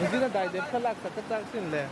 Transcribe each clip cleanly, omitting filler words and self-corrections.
Hindi na dahil din pala sa kataksin le.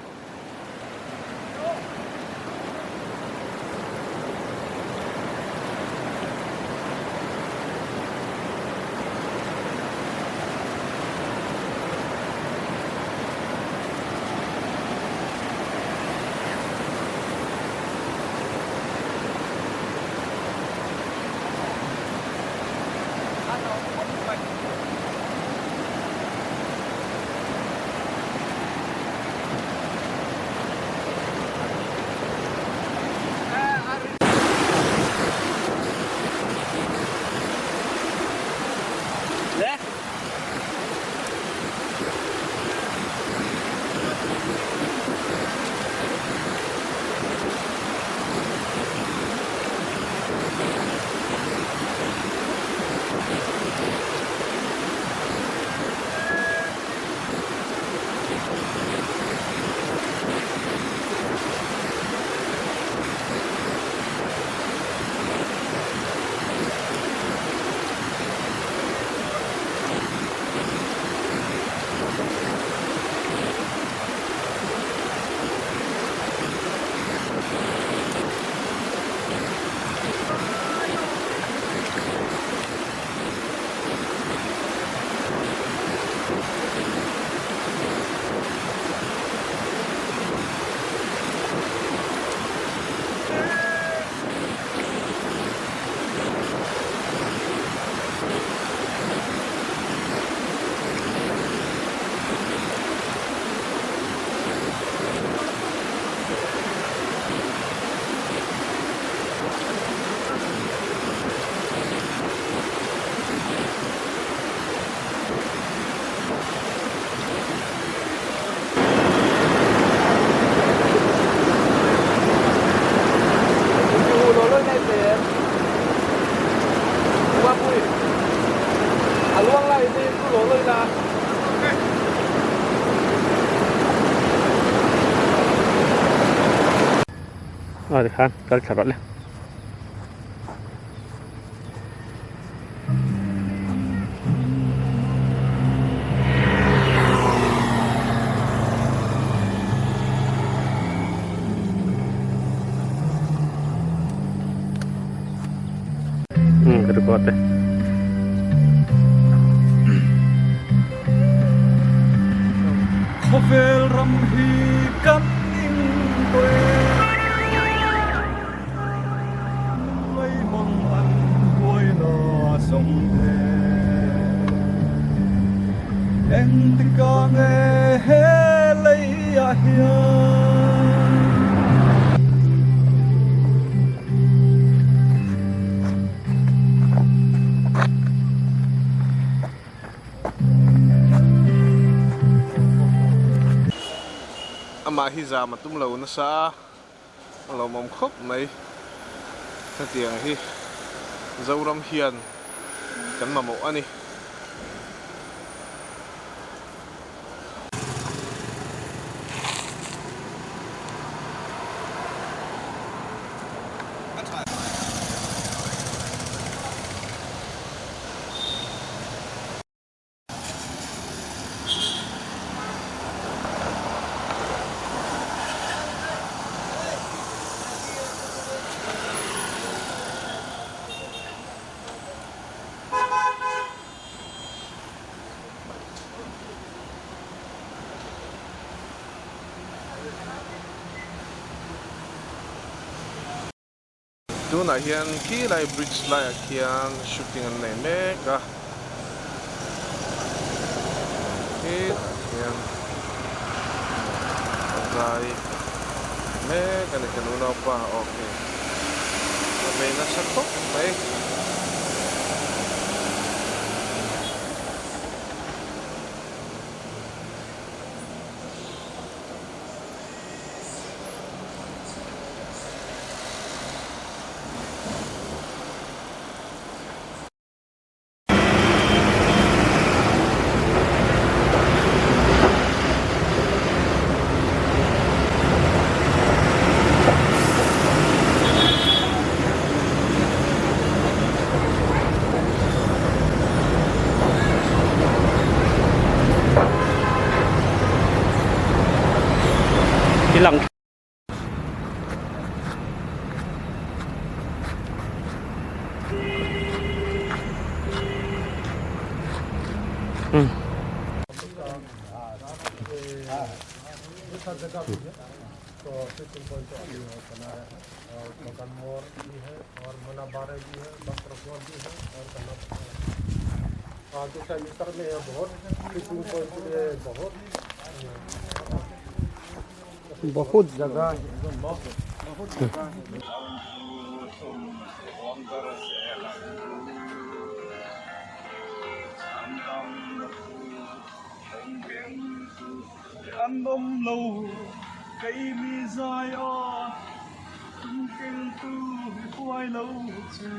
Rồi Khan, cắt chặt lên. Kedua deh. Khovel ram hi kan in toy lay mong an boy na song he en tika nge he lay ya hiya mà hi già mà tum lâu nó xa lâu mong khóc mấy cái tiếng hi dâu ram hiền cắn mà mộ anh đi tu na hian khi lai bridge lai khian shooting an nei mek a hian lai mek ani kan uno pa okay mai na sa to mai ที่หลังबहुत जगह ăn bông lâu cây mi dài o tung kinh tu quay lâu chưa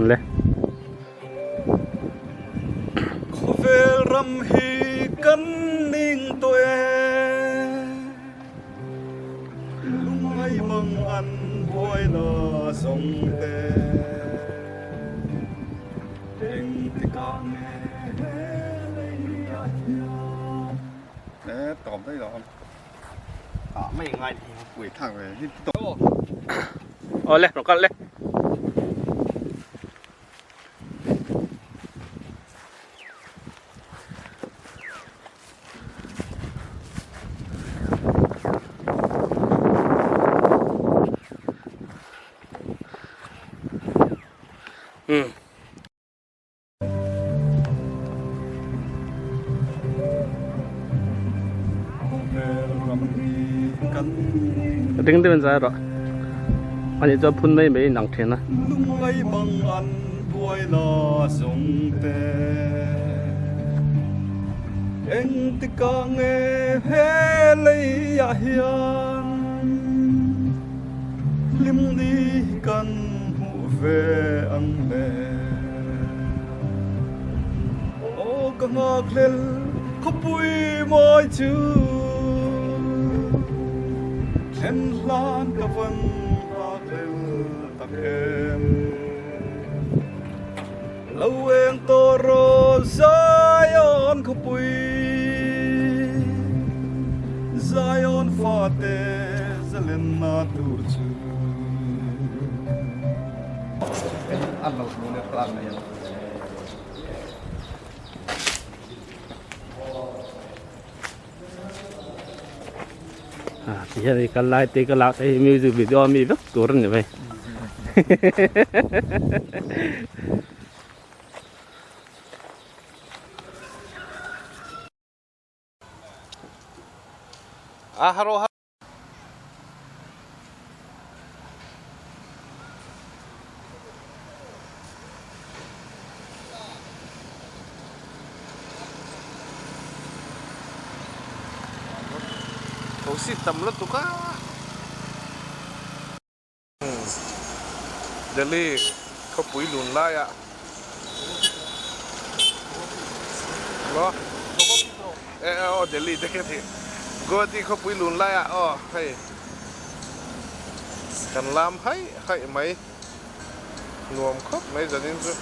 เลย về râm hi cân ninh tuệ lúc ấy mừng ăn vui là sông tê tình thì có nghe tóm thấy rồiไม่ยังไงปุ๋ยถังเลยที่โต โอ้เลยหนูก็เลยดึงดึงใจหรออันนี้จะพุ่นไม่หนังเทียนนะลุงไอ้บังอันบวยลาสงเตเอ็งติกางเอเฮเลยยาเฮียนลิมดีกันหูเวอังเบโอ้กังอาเคลลขบุยมอยจูเห็นลานกะวันอาเคลลตะเข็มเราเองโตโรซายอนขบุยซายอนฟาเตซเลนนาตูจูอันเราดูในกลางเลยที่นี่ก็ไล่ตีก็ลักไอ้มิวสิกวิดีโอมีแบบตัวนั้นอยู่ไหมฮัลโหลสิตำรวจตุก้าเดลี่เขาปุ๋ยหลุนไล่อะเหรอเดลี่เด็กที่ก็ที่เขาปุ๋ยหลุนไล่อะอ๋อให้กันลามให้ไหมรวมครบไหมจะนี่คือ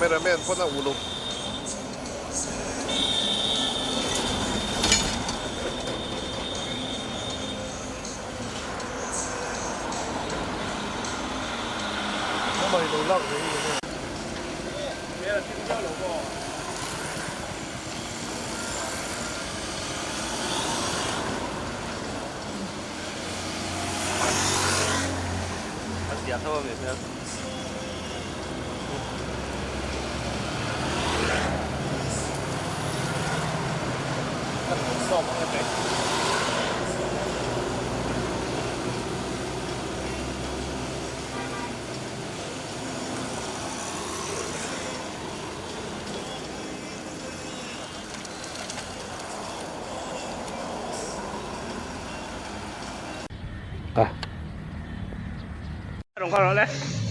kameramen po na ulo. 流浪人员。别了，听不了不？เสียเท่าไหร่เนี่ย 送那个。啊，龙哥来。